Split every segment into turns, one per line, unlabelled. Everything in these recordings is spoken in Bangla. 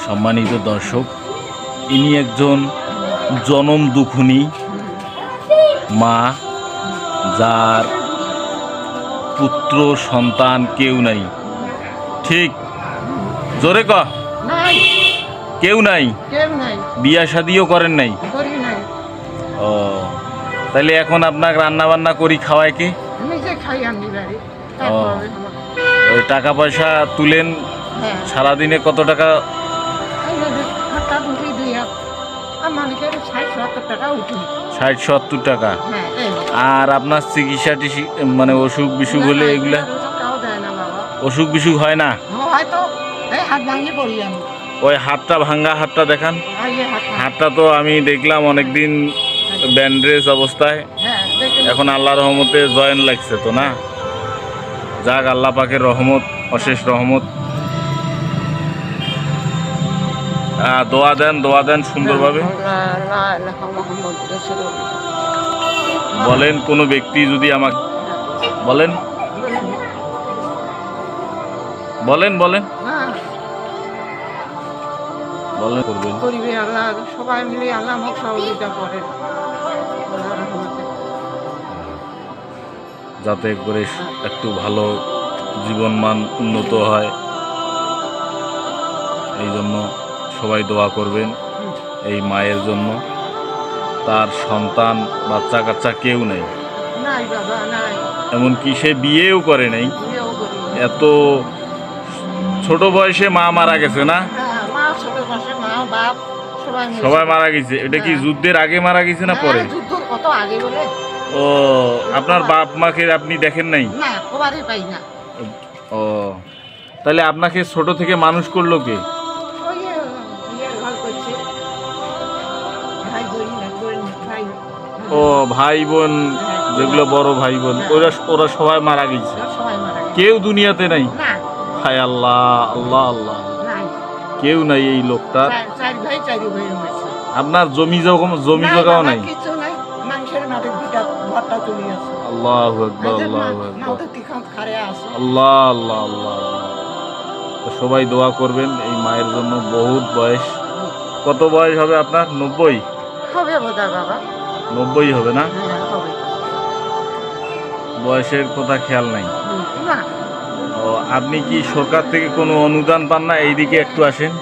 সম্মানিত দর্শক, ইনি একজন জনম দুঃখিনী মা, যার পুত্র সন্তান কেউ নাই। ঠিক জোরে ক, কেউ নাই, বিয়া শাদিও করেন নাই। ও, তাহলে এখন আপনাকে রান্না বান্না করি খাওয়ায় কে? ও, ওই টাকা পয়সা তুলেন সারাদিনে কত টাকা? 60-70 টাকা। আর আপনার চিকিৎসা মানে অসুখ বিসুখ হলে এগুলা অসুখ বিসুখ হয় না? ওই হাতটা ভাঙ্গা হাতটা দেখান। হাতটা তো আমি দেখলাম অনেকদিন ব্যান্ডেজ অবস্থায়, এখন আল্লাহর রহমতে জয়েন লাগছে তো না? যাক, আল্লাহ পাকের রহমত, অশেষ রহমত। দোয়া দেন সুন্দরভাবে বলেন। কোনো ব্যক্তি যদি আমাকে বলেন বলেন বলেন বলেন করবেন
সবাই মিলে আল্লাহ সহযোগিতা করেন
যাতে করে একটু ভালো জীবনমান উন্নত হয়। এই জন্য সবাই দোয়া করবেন এই মায়ের জন্য। তার সন্তান বাচ্চা কাচ্চা কেউ নেই, এমনকি সে বিয়েও করে নাই। এত ছোট বয়সে মা মারা গেছে না? সবাই মারা গেছে। এটা কি যুদ্ধের আগে মারা গেছে না পরে? ও, আপনার বাপ মাকে আপনি দেখেন নাই? ও, তাহলে আপনাকে ছোট থেকে মানুষ করলো কে? ও, ভাই বোন যেগুলো বড় ভাই বোন, ওরা সবাই মারা গেছে, কেউ দুনিয়াতে নাই। হায় আল্লাহ আল্লাহ আল্লাহ, কেউ নাই এই লোকটার। আপনার জমি জমাও নাই? আল্লাহু আকবার, আল্লাহু আকবার, আল্লাহ আল্লাহ আল্লাহ। সবাই দোয়া করবেন এই মায়ের জন্য। বহুত বয়স, কত বয়স হবে আপনার? 90 90 হবে না? বয়সের কথা খেয়াল নাই। ও, আপনি কি সরকার থেকে কোনো অনুদান পান না? এইদিকে একটু আসেন।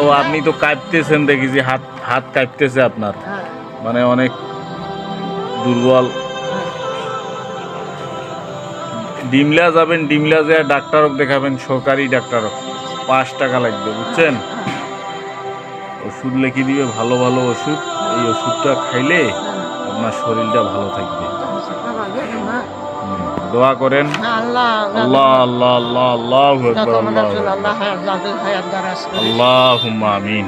ও, আপনি তো কাঁপতেছেন, দেখেছি হাত কাঁপতেছে আপনার, মানে অনেক দুর্বল। ডিমলা যাবেন, ডিমলা যায় ডাক্তারক দেখাবেন, সরকারি ডাক্তারক। 5 টাকা লাগবে, বুঝছেন? ওষুধ লিখে দিবে, ভালো ভালো ওষুধ। এই ওষুধটা খাইলে আপনার শরীরটা ভালো থাকবে। দোয়া করেন। আল্লাহ আল্লাহ আল্লাহ আল্লাহু আকবার, আল্লাহুম্মা আমিন।